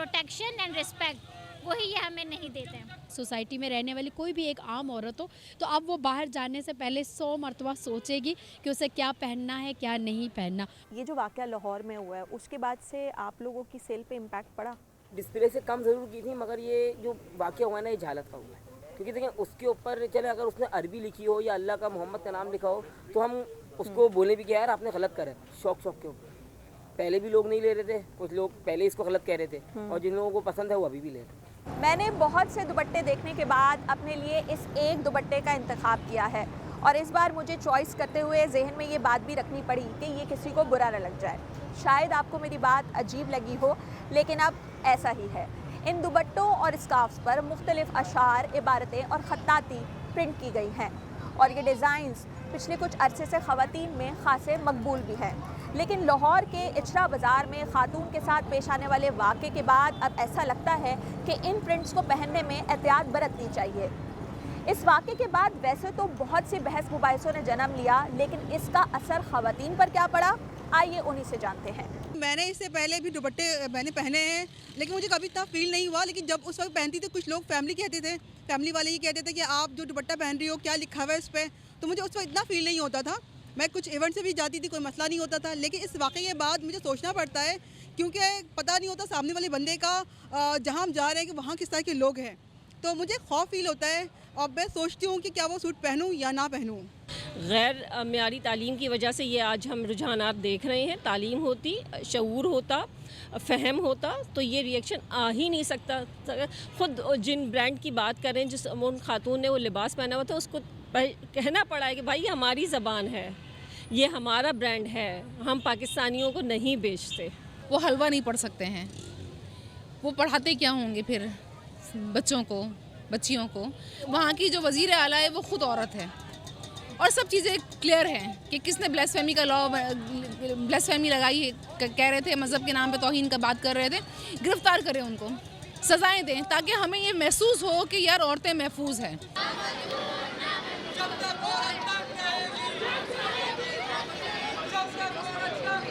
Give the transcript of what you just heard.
Protection and respect, वही ये हमें नहीं देते हैं। सोसाइटी में रहने वाली कोई भी एक आम औरत हो तो अब वो बाहर जाने से पहले 100 मरतबा सोचेगी कि उसे क्या पहनना है क्या नहीं पहनना। ये जो वाक़या लाहौर में हुआ है उसके बाद से आप लोगों की सेल पे इम्पैक्ट पड़ा? डिस्प्ले से कम ज़रूर की थी, मगर ये जो वाक़या हुआ है ना, ये जहालत का हुआ है। क्योंकि देखिए उसके ऊपर चले अगर उसने अरबी लिखी हो या अल्लाह का मोहम्मद का नाम लिखा हो तो हम उसको बोले भी कि यार आपने गलत करा, शौक के ऊपर। पहले भी लोग नहीं ले रहे थे, कुछ लोग पहले इसको गलत कह रहे थे और जिन लोगों को पसंद है वो अभी भी ले रहे हैं। मैंने बहुत से दुपट्टे देखने के बाद अपने लिए इस एक दुपट्टे का इंतखाब किया है और इस बार मुझे चॉइस करते हुए जहन में ये बात भी रखनी पड़ी कि ये किसी को बुरा न लग जाए। शायद आपको मेरी बात अजीब लगी हो, लेकिन अब ऐसा ही है। इन दुपट्टों और स्कार्फ्स पर मुख्तलिफ अशार, इबारतें और ख़त्ताती प्रिंट की गई हैं और ये डिज़ाइंस पिछले कुछ अरसे से ख़वातीन में खासे मकबूल भी हैं। लेकिन लाहौर के इचरा बाज़ार में खातून के साथ पेश आने वाले वाक़े के बाद अब ऐसा लगता है कि इन प्रिंट्स को पहनने में एहतियात बरतनी चाहिए। इस वाक़े के बाद वैसे तो बहुत सी बहस मुबाहिसों ने जन्म लिया, लेकिन इसका असर ख़वातीन पर क्या पड़ा, आइए उन्हीं से जानते हैं। मैंने इससे पहले भी दुपट्टे मैंने पहने हैं, लेकिन मुझे कभी इतना फील नहीं हुआ। लेकिन जब उस वक्त पहनती थी, कुछ लोग फैमिली वाले ये कहते थे कि आप जो दुपट्टा पहन रही हो क्या लिखा हुआ है इस पर, तो मुझे उस वक्त इतना फील नहीं होता था। मैं कुछ इवेंट से भी जाती थी, कोई मसला नहीं होता था। लेकिन इस वाक़े के बाद मुझे सोचना पड़ता है, क्योंकि पता नहीं होता सामने वाले बंदे का जहाँ हम जा रहे हैं कि वहाँ किस तरह के लोग हैं, तो मुझे खौफ फील होता है और मैं सोचती हूँ कि क्या वो सूट पहनूँ या ना पहनूँ। गैर मेयारी तालीम की वजह से ये आज हम रुझानात देख रहे हैं। तालीम होती, शऊर होता, फ़हम होता तो ये रिएक्शन आ ही नहीं सकता। ख़ुद जिन ब्रांड की बात करें, जिस उन खातून ने वो लिबास पहना हुआ था, उसको कहना पड़ा है कि भाई हमारी ज़बान है, ये हमारा ब्रांड है, हम पाकिस्तानियों को नहीं बेचते। वो हलवा नहीं पढ़ सकते हैं, वो पढ़ाते क्या होंगे फिर बच्चों को, बच्चियों को। वहाँ की जो वज़ीर आला है वो ख़ुद औरत है और सब चीज़ें क्लियर हैं कि किसने ब्लेसफेमी का लॉ ब्लेसफेमी लगाई है, कह रहे थे मज़हब के नाम पे तौहीन का बात कर रहे थे। गिरफ़्तार करें उनको, सज़ाएं दें ताकि हमें ये महसूस हो कि यार औरतें महफूज हैं।